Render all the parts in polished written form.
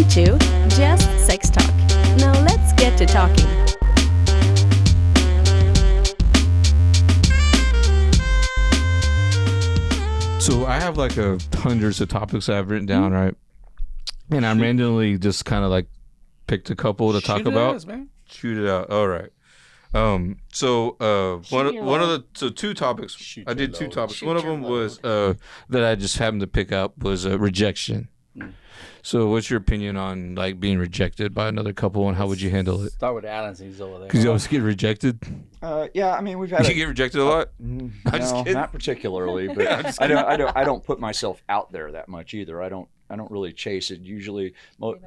listening to Just Sex Talk. Now let's get to talking. So I have like hundreds of topics I've written down, right? And I'm randomly just kind of like picked a couple to talk about. Shoot it out. All right. So two topics. I did two topics. One of them was that I just happened to pick up was rejection. So what's your opinion on like being rejected by another couple, and how would you handle it? Start with Alan since he's over there. Because you always get rejected. Yeah, I mean we've had. You get rejected a lot. No, just kidding. not particularly, but I don't put myself out there that much either. I don't really chase it. Usually,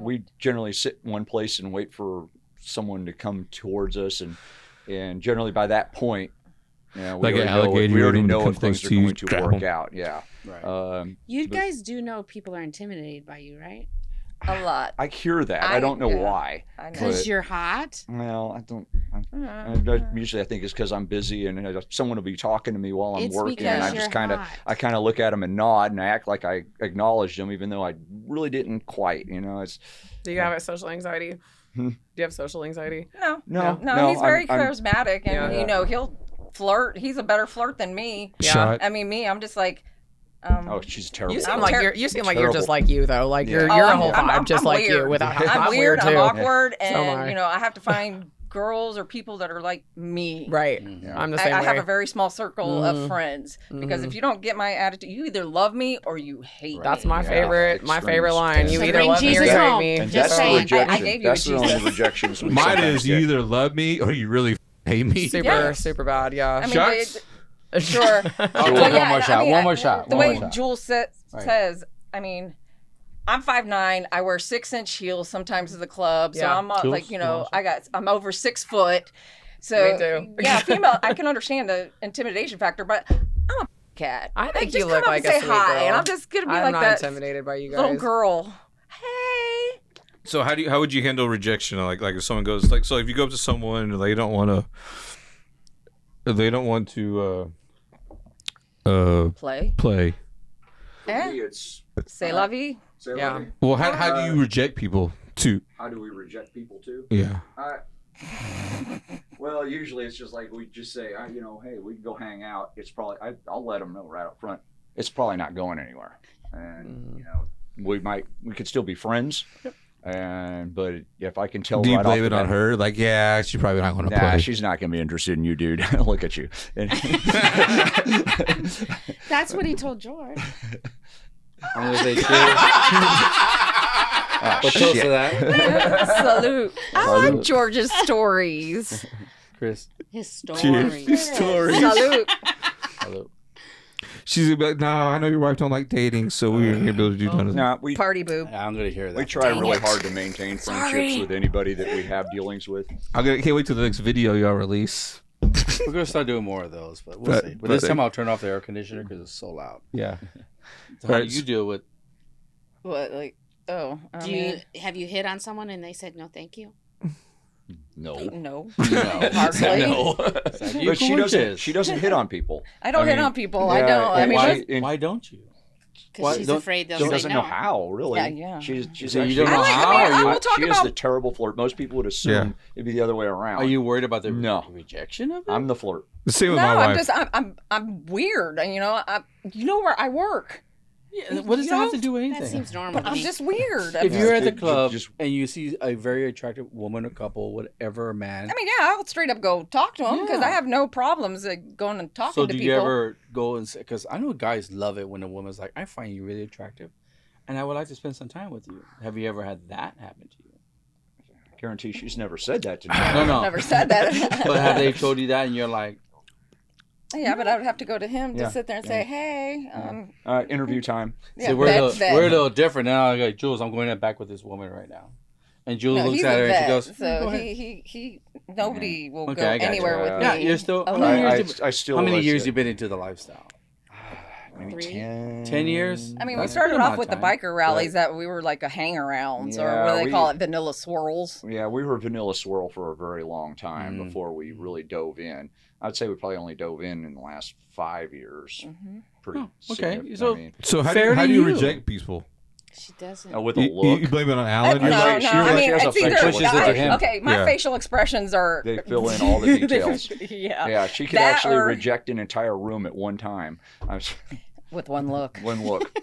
we generally sit in one place and wait for someone to come towards us, and generally by that point, we like an alligator, we already know if things things are going to work out. Yeah. Right. You guys do know people are intimidated by you, right? A lot. I hear that. I don't know why. Because you're hot? Well, I don't. Usually, I think it's because I'm busy and someone will be talking to me while I'm working, and I just kind of look at them and nod and I act like I acknowledged them, even though I really didn't quite. Do you have social anxiety? Do you have social anxiety? No. He's very charismatic, and he'll flirt. He's a better flirt than me. Yeah. I mean, I'm just like. She's terrible. You seem like you're just like you though. Like you're a whole vibe I'm just like weird. you. Without I'm weird. too. I'm awkward, and So am I. I have to find girls or people that are like me. Right. Yeah. I'm the same I way. have a very small circle of friends because if you don't get my attitude, you either love me or you hate me. That's my favorite. My Extremes. favorite line. You So either bring love me or Jesus you hate home. me. And Just that's saying. the rejection. I gave you That's the Jesus. only rejections we Mine sometimes is you get. either love me or you really hate me. Super bad. Yeah. I mean, Shots? Sure. One more shot. One more shot. The one way more shot. Jules says, I mean, I'm 5'9". I wear 6-inch heels sometimes at the club, so Yeah. I'm Jules, like, you want I'm over 6 foot. So Me too. yeah, female, I can understand the intimidation factor, but I'm a cat. I think just you look come up like and a say sweet hi, girl. and I'm just gonna be I'm like not that intimidated by you guys. little girl. Hey. So how would you handle rejection? Like if someone goes so if you go up to someone and they don't want to play. Say la vie. Yeah. Well, how do you reject people too? How do we reject people too? Yeah. Well, usually it's just like we just say, hey, we can go hang out. It's probably I'll let them know right up front. It's probably not going anywhere, and we could still be friends. Yep. But if I can tell, Do you right blame off it the on bat, her? Like, yeah, she's probably not going to play. she's not going to be interested in you, dude. Look at you. That's what he told George. I'm going to say cheers. But toast to that. Salute. I like George's stories. Chris. His story. Story. Salute. Hello. She's gonna be like, no, I know your wife don't like dating, so we're gonna be able to do none of that. No, we Party boob. Yeah, I'm going to hear that. we try really hard to maintain friendships with anybody that we have dealings with. Can't wait till the next video y'all release. We're going to start doing more of those, but we'll see. But this time I'll turn off the air conditioner because it's so loud. Yeah. So how do you deal with... What, like, Have you hit on someone and they said no thank you? No. No. No. Hardly. No. But she doesn't hit on people. I don't hit on people. I yeah, don't. I and mean, why don't you? Because she's afraid they'll She say doesn't no. know how, really. Yeah. She's So you actually, don't know how? I will talk she is about. the terrible flirt. Most people would assume it'd be the other way around. Are you worried about the No. rejection of it? I'm the flirt. The same with No, my wife. I'm weird. And, you know where I work. Yeah, what does that have to do with That anything? seems normal to I'm me. just weird. If you're at the Just- club just- and you see a very attractive woman or couple, whatever, man. I mean, yeah, I'll straight up go talk to them because Yeah. I have no problems going and talking So to do people. you ever go and say, because I know guys love it when a woman's like, I find you really attractive and I would like to spend some time with you. Have you ever had that happen to you? I guarantee she's never said that to me. No. Never said that. But have they told you that and you're like, Yeah, but I would have to go to him to Yeah, sit there and say, hey. Interview time. Yeah, see, we're vet. a little different. Now I go, Jules, I'm going back with this woman right now. And Jules No, looks he's at a her vet, and she goes, so go ahead. he nobody will Okay, go I got you. anywhere with me. Yeah, you're still. How alone. many years, I still. how many let's years say, you been into the lifestyle? Maybe 3? 10 years? I mean, That's we started a good off amount with of the time. biker rallies that we were like a hang-arounds, or Yeah, what do they call it, vanilla swirls. Yeah, we were vanilla swirl for a very long time Mm. before we really dove in. I'd say we probably only dove in the last 5 years. Pretty. Oh, okay. significant. So- I mean, So how Fair do to you you. reject people? She doesn't. with a You look. blame it on Alan? No, You're no. like, she I mean, has a it's either facial Pushes it to him. okay. My Yeah. facial expressions are They fill in all the details. yeah. Yeah, she could That actually or- reject an entire room at one time. with one look. One look.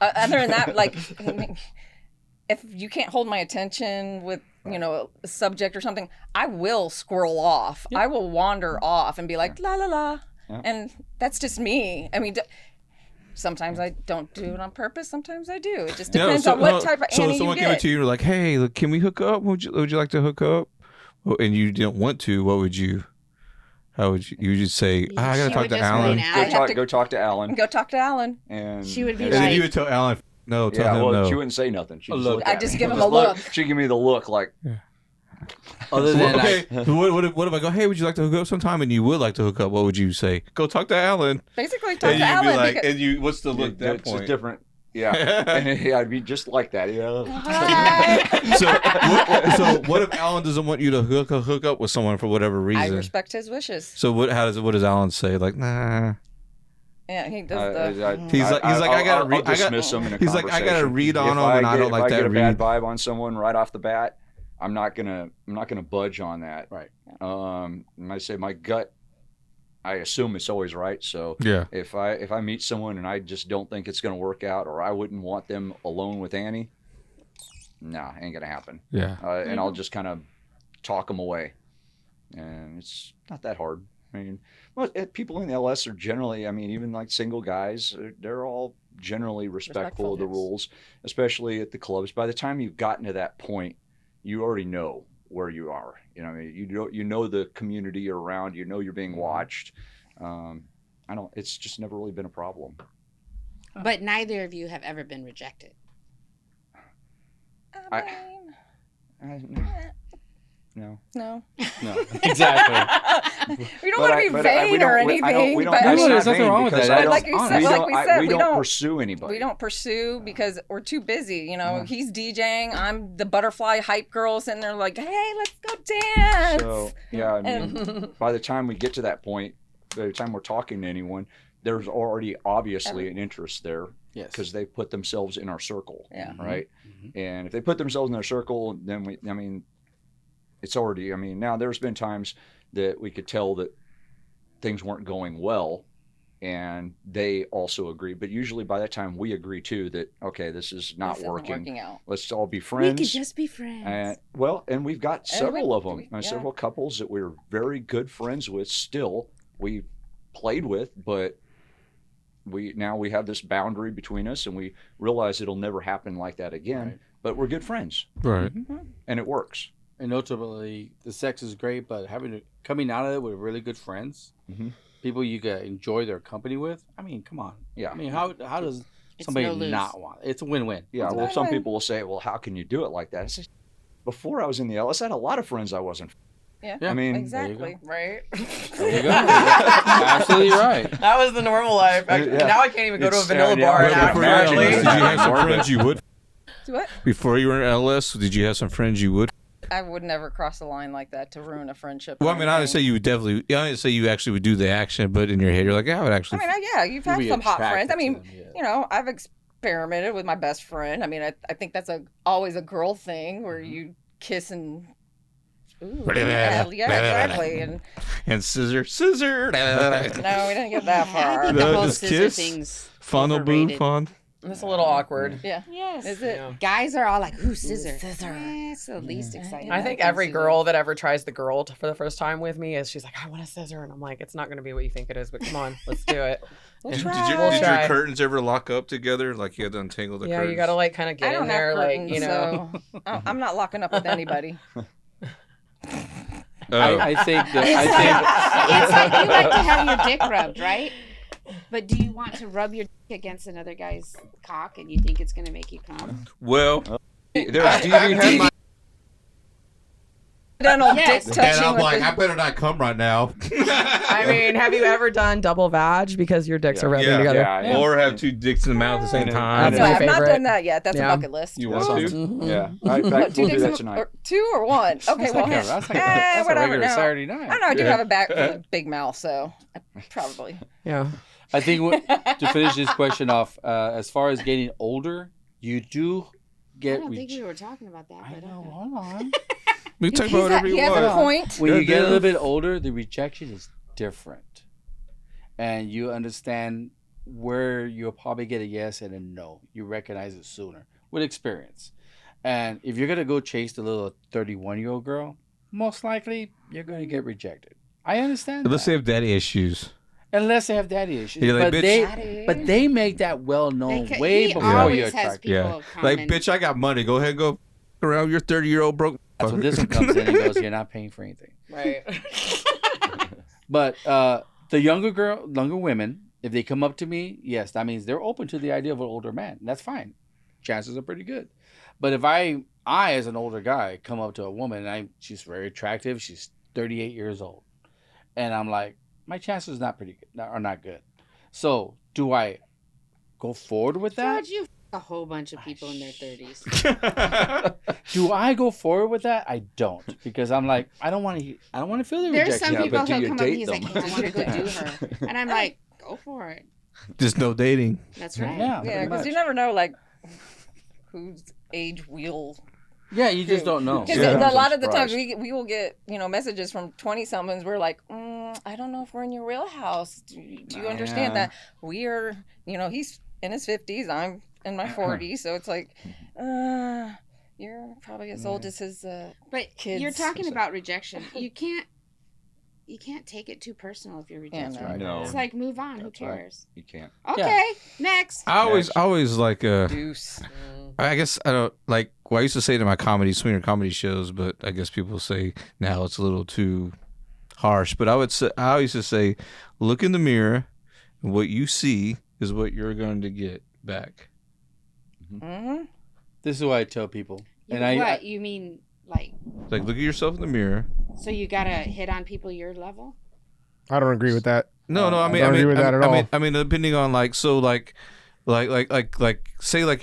Other than that, like, if you can't hold my attention with, a subject or something, I will squirrel off. I will wander off and be like, la, la, la. Yeah. And that's just me. I mean, sometimes I don't do it on purpose. Sometimes I do. It just depends on what type of Annie someone you came up get. to you and were like, "Hey, look, can we hook up? Would you like to hook up?" Well, and you didn't want to. What would you? How would you? You would just say, "I gotta She talk would to just Alan." wait out. Go talk to Alan. Go talk to Alan. And She would be And then like- you would tell Alan, "No, tell yeah, him well, no." she wouldn't say nothing. She A just look. look I at just me. give him a look. She'd give me the look like, Other than okay, what if I go, "Hey, would you like to hook up sometime?" And you would like to hook up. What would you say? Go talk to Alan. Basically, talk And to you'd be Alan. like, because, and you, what's the look at that it's point? different. Yeah. And yeah, I'd be just like that. Yeah. So what if Alan doesn't want you to hook up with someone for whatever I reason? respect his wishes. So what does Alan say? Like, nah. Yeah, he does the. He's like, I gotta read. I'll dismiss him in a He's like, I gotta conversation. read on If him, and I don't if like I that get a read. bad vibe on someone right off the bat, I'm not gonna budge on that. Right. I say my gut, I assume it's always right. So Yeah. if I meet someone and I just don't think it's gonna work out, or I wouldn't want them alone with Annie, nah, ain't gonna happen. Yeah. And I'll just kind of talk them away, and it's not that hard. I mean, people in LS are generally, I mean, even like single guys, they're all generally respectful of the rules, especially at the clubs. By the time you've gotten to that point, you already know where you are. I mean, you know the community you're around. You know you're being watched. It's just never really been a problem. But neither of you have ever been rejected. No. No. No, exactly. We don't want to be vain or anything. We don't, but No, that's there's not nothing vain wrong with because that. I don't- Like you said- we like don't- we said, we we don't don't- pursue anybody. we don't pursue because we're too busy. He's DJing. I'm the butterfly hype girl sitting there like, hey, let's go dance. So yeah, I mean, by the time we get to that point, by the time we're talking to anyone, there's already obviously an interest there Yes. because they put themselves in our circle. Yeah. Right. And if they put themselves in our circle, then it's already. I mean, now there's been times that we could tell that things weren't going well, and they also agree. But usually by that time we agree too that okay, this is not This isn't working. out. Let's all be We friends. could just be friends. And we've got several of them, yeah. several couples that we're very good friends with still. We played with, but we have this boundary between us, and we realize it'll never happen like that again. Right. But we're good friends, Right. and it works. And ultimately, the sex is great, but coming out of it with really good friends, people you can enjoy their company with. I mean, come on. Yeah. I mean, how does It's somebody no lose. not want it? It's a win-win. Yeah. Well, some people will say, "Well, how can you do it like that?" I say, before I was in the LS, I had a lot of friends I wasn't. Yeah. Yeah. I mean, Exactly. Right? There you go. Absolutely right. That was the normal life. Yeah. Now I can't even go to a It's- vanilla yeah, bar yeah, and yeah, act Before you were in naturally. LS, did you have some Morbid. friends you would? Do what? Before you were in LS, did you have some friends you would? I would never cross a line like that to ruin a friendship. Well, or I mean, I didn't say anything. you would definitely. I didn't say you actually would do the action, but in your head, you're like, yeah, I would actually. Yeah, you've You'll had be some hot attracted friends. I to mean, them, yeah. I've experimented with my best friend. I mean, I think that's always a girl thing where you kiss and. Ooh, yeah, exactly. And scissor. No, we didn't get that I far. think the No, whole just scissor kiss. thing's Funnel boo overrated. fun. It's a little awkward. Yeah. Yes. Is it? Yeah. Guys are all like, ooh, scissor. Scissor. It's the least exciting. I think every girl that ever tries the girl for the first time with me she's like, I want a scissor. And I'm like, it's not going to be what you think it is, but come on, let's do it. We'll Did, try. your, did your try. curtains ever lock up together? Like you had to untangle the Yeah, curtains? you got to like kind of I get don't in have there, curtains, like, so I'm not locking up with anybody. I think that It's like you like to have your dick rubbed, right? But do you want to rub your dick against another guy's cock and you think it's going to make you come? Well, There's DV Accidental Yes. dick And touching. and I'm with like, the- I better not come right now. I mean, have you ever done double vag because your dicks are rubbing Yeah. together? Yeah. Or have two dicks in the mouth at the same And- time. That's no, my I've not favorite. done that yet. That's Yeah. a bucket list. You want That's to? Yeah. I, What, we'll do dicks that in- tonight. or two or one? Okay, that's well, like that's a whatever. regular No. Saturday night. I don't know. I do Yeah. have a big mouth, so probably. Yeah. I think to finish this question off, as far as getting older, You do get. I don't think we were talking about that. I But know. okay. Hold on. We talk about whatever you He has a want. point. When you get a Yeah. little bit older, the rejection is different, and you understand where you'll probably get a yes and a no. You recognize it sooner with experience. And if you're gonna go chase the little 31-year-old girl, most likely you're gonna get rejected. I understand. Let's that. say have daddy issues. Unless they have daddy issues. You're like, but "Bitch." they make that well known way He before always you're has attracted. people Yeah. come Like, and- bitch, I got money. Go ahead and go around your 30-year-old broke. That's when this one comes in and goes, you're not paying for anything. Right. But the younger women, if they come up to me, yes, that means they're open to the idea of an older man. That's fine. Chances are pretty good. But if I as an older guy come up to a woman and she's very attractive, she's 38 years old, and I'm like, my chances are not good. So do I go forward with that? George, you a whole bunch of people in their 30s. Do I go forward with that? I don't, because I'm like, I don't want to feel the There's rejection. some Yeah, people but do who'll you come up and date he's like, them? I want to go do her. And I'm like, go for it. Just no dating. That's right. Yeah, Yeah, pretty because you much. never know, like, whose age we'll. Yeah, you just don't know. Because Yeah. a lot of the times Surprised. we will get messages from 20-somethings. We're like, I don't know if we're in your real house. Do you understand Yeah. that we are? He's in his 50s. I'm in my 40s. So it's like, you're probably as old as his. But Kids. you're talking about rejection. You can't take it too personal if you're Yeah, rejected. no. No. It's like, move on. That's Who right. cares? You can't. Okay, next. I always like Deuce. I guess I don't like. Well, I used to say to my swinger comedy shows, but I guess people say now it's a little too harsh. But I used to say, look in the mirror, and what you see is what you're going to get back. Mm-hmm. This is what I tell people. You mean like, Like, look at yourself in the mirror. so you gotta hit on people your level? I don't agree with that. No, I mean, don't agree with that at all. I mean, depending on like say like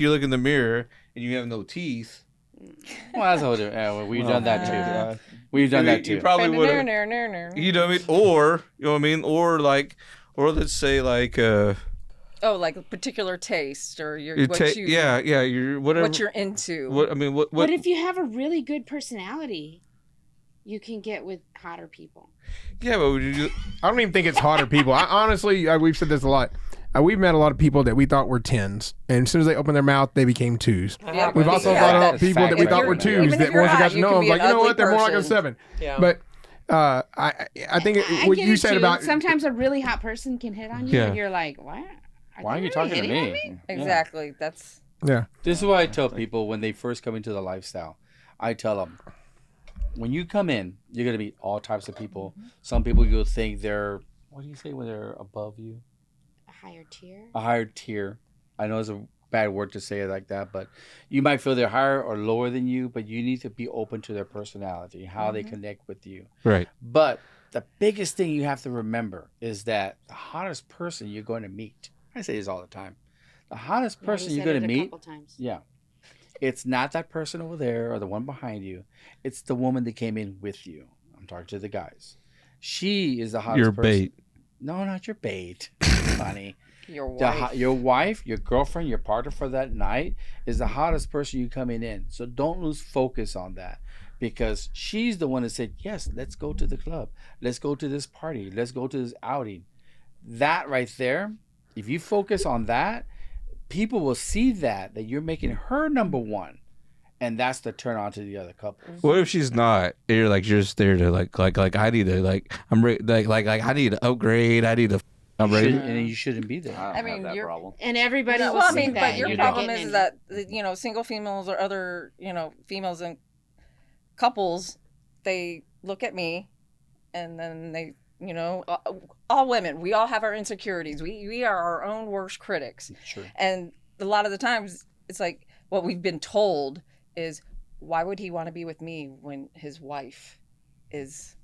you look in the mirror and you have no teeth. Well, that's how we've done that too. We've done that too. You probably would have. You You know what I mean? Or you know what I mean? Or let's say like like a particular taste or you're you're whatever. what you're into. What if you have a really good personality? You can get with hotter people. Yeah, but would you? I don't even think it's hotter people. I honestly, we've said this a lot. We've met a lot of people that we thought were 10s, and as soon as they opened their mouth, they became 2s. Yeah, We've also yeah, got a lot of that's people that we fact thought right were there. 2s Even that if you're once we hot, got to you know can them, be like, an you know ugly what, they're more like a person. 7. Yeah. But I think I what get you it said too. about Sometimes a really hot person can hit on you, Yeah. and you're like, what? Why are you talking to me? Exactly. That's yeah. This is what I tell people when they first come into the lifestyle. I tell them, when you come in, you're going to meet all types of people. Some people you'll think they're, what do you say when they're above you? A higher tier? A higher tier. I know it's a bad word to say it like that, but you might feel they're higher or lower than you, but you need to be open to their personality, how they connect with you. Right. But the biggest thing you have to remember is that the hottest person you're going to meet, I say this all the time, the hottest person you're going to meet, yeah, it's not that person over there or the one behind you. It's the woman that came in with you. I'm talking to the guys. She is the hottest Your person. bait. No, not your bait, honey. your wife. Your wife, your girlfriend, your partner for that night is the hottest person you coming in. So don't lose focus on that, because she's the one that said, yes, let's go to the club. Let's go to this party. Let's go to this outing. That right there, if you focus on that, people will see that you're making her number one. And that's the turn on to the other couple. What if she's not? You're like, you're just there to like I need to I'm ready, like I need to upgrade. I'm ready. And you shouldn't be there. I don't mean, have that you're- problem. And everybody will well, I see mean, that. but your You're not problem getting is any- that single females or other females and couples, they look at me, and then they all women, we all have our insecurities. We are our own worst critics. Sure. And a lot of the times it's like what we've been told is, why would he want to be with me when his wife is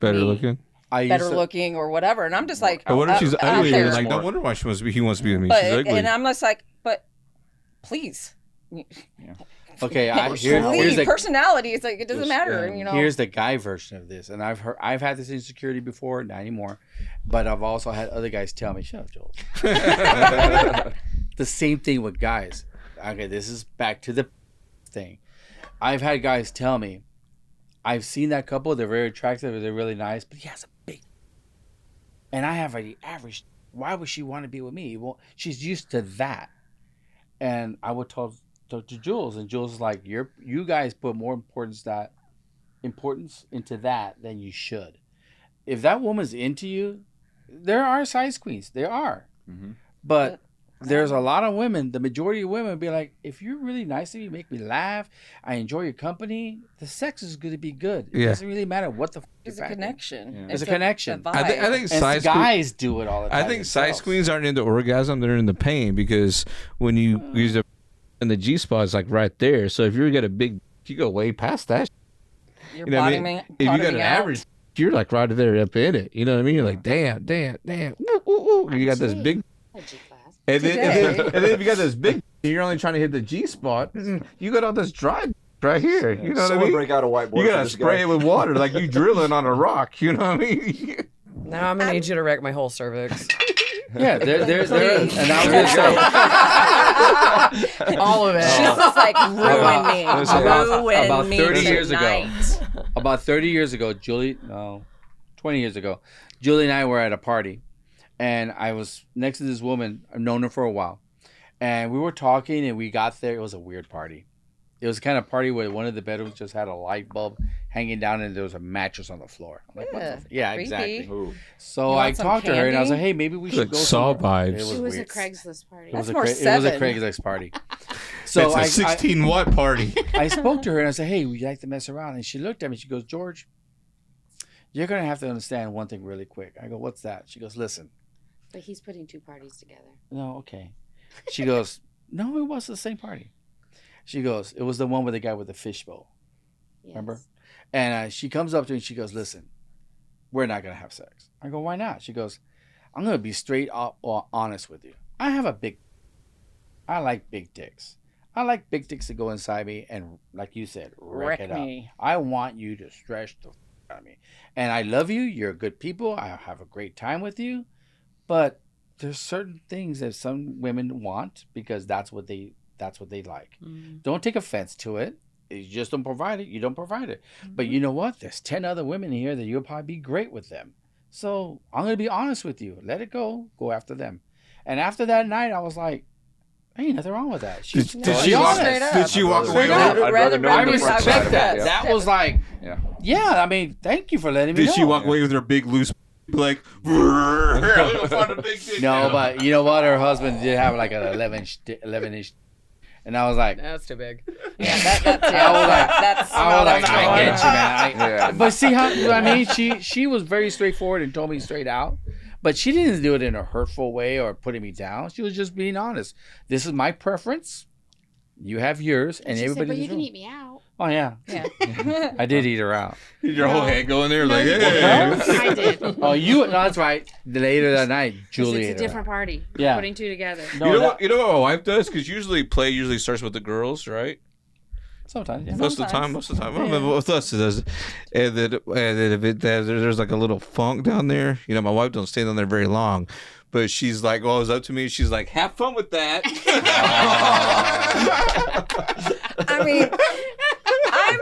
Better me. looking. better looking or whatever? And I'm just like, But what if she's out ugly? there. You're like, no wonder why he wants to be with me. But, She's ugly. and I'm just like, but please. Okay, Please. here's the Personality. It's like, it doesn't matter. Here's the guy version of this, and I've had this insecurity before, not anymore, but I've also had other guys tell me, "Shut up, Joel." The same thing with guys. okay, this is back to the thing. I've had guys tell me, I've seen that couple. They're very attractive. They're really nice, but he has a big. And I have an average. Why would she want to be with me? Well, she's used to that. And I would talk to Jules, and Jules is like, you guys put more importance into that than you should. If that woman's into you, there are size queens. There are. Mm-hmm. But there's a lot of women, the majority of women be like, if you're really nice to me, make me laugh, I enjoy your company, the sex is going to be good. It doesn't really matter what the It's a connection. Yeah. It's a connection. I think size guys do it all the time. I think size queens aren't into orgasm, they're into pain, because when you use the and the G-spot is like right there. So if you get a big, you go way past that. You're bottoming me. If you got an average, you're like right there up in it. You know what I mean? You're like, damn. Ooh. You got this big. And then if you got this big, you're only trying to hit the G-spot. You got all this dry right here. You know what I mean? Break out a whiteboard. You gotta spray it with water like you drilling on a rock. You know what I mean? Now I'm gonna need you to wreck my whole cervix. Yeah, there's and I was gonna say all of it. She's just like ruin me. About 30 years ago. About 30 years ago, 20 years ago, Julie and I were at a party, and I was next to this woman. I've known her for a while, and we were talking, and we got there. It was a weird party. It was the kind of party where one of the bedrooms just had a light bulb hanging down, and there was a mattress on the floor. I'm like, what the creepy. Exactly. Ooh. So I talked to her, and I was like, hey, maybe we should go Saw somewhere. vibes. It was a Craigslist party. It was a Craigslist party. So it's a 16-watt party. I spoke to her, and I said, hey, would you like to mess around? And she looked at me. She goes, George, you're going to have to understand one thing really quick. I go, what's that? She goes, listen. But he's putting two parties together. No, okay. She goes, no, it was the same party. She goes, it was the one with the guy with the fishbowl. Yes. Remember? And she comes up to me and she goes, listen, we're not going to have sex. I go, why not? She goes, I'm going to be straight up honest with you. I like big dicks. I like big dicks to go inside me and, like you said, wreck it up. I want you to stretch the out of me. And I love you. You're good people. I have a great time with you. But there's certain things that some women want because that's what they like. Mm. Don't take offense to it. You just don't provide it. You don't provide it. Mm-hmm. But you know what? There's 10 other women here that you'll probably be great with them. So I'm going to be honest with you. Let it go. Go after them. And after that night, I was like, ain't nothing wrong with that. Did she walk away? I respect that. That was like, yeah, I mean, thank you for letting me know. Did she walk away with her big loose like no, but you know what? Her husband did have like an 11-inch. And I was like, that's too big. Yeah, I get you, man. But see how I mean? She was very straightforward and told me straight out. But she didn't do it in a hurtful way or putting me down. She was just being honest. This is my preference. You have yours, and everybody. But you can eat me out. Oh yeah. I did eat her out. Your whole head going there like, hey. I did. Oh, no, that's right. Later that night, Julie. It's a different party. Yeah. Putting two together. No, you know what my wife does? Because play usually starts with the girls, right? Sometimes, yeah. Most of the time. I remember with us it does. And then if there's like a little funk down there, you know, my wife don't stay down there very long. But she's like, well, it was up to me. She's like, have fun with that. I mean, I'm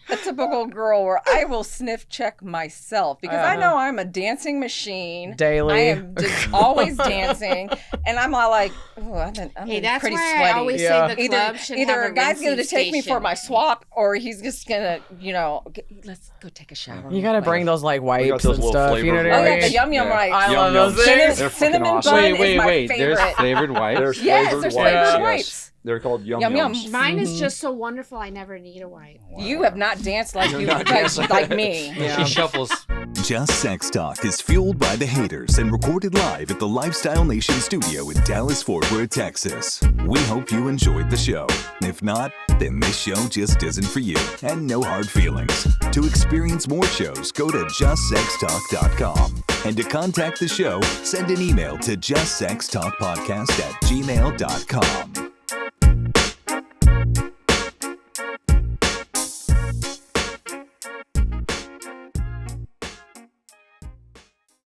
a typical girl where I will sniff check myself because I know I'm a dancing machine. Daily. I am just always dancing. And I'm all like, oh, I'm that's pretty why sweaty. I always say the club should either have a guy's going to take me station. for my swap or he's just going to, let's go take a shower. You got to bring those like wipes and stuff. You know what I mean? Oh, yeah, the yum wipes. I love those things. Cinnamon bun is my favorite. There's flavored wipes? Yes, there's flavored wipes. They're called yum-yums. Mine is just so wonderful. I never need a wipe. Wow. You have not danced like me. Yeah. She shuffles. Just Sex Talk is fueled by the haters and recorded live at the Lifestyle Nation studio in Dallas-Fort Worth, Texas. We hope you enjoyed the show. If not, then this show just isn't for you. And no hard feelings. To experience more shows, go to JustSexTalk.com. And to contact the show, send an email to JustSexTalkPodcast@gmail.com.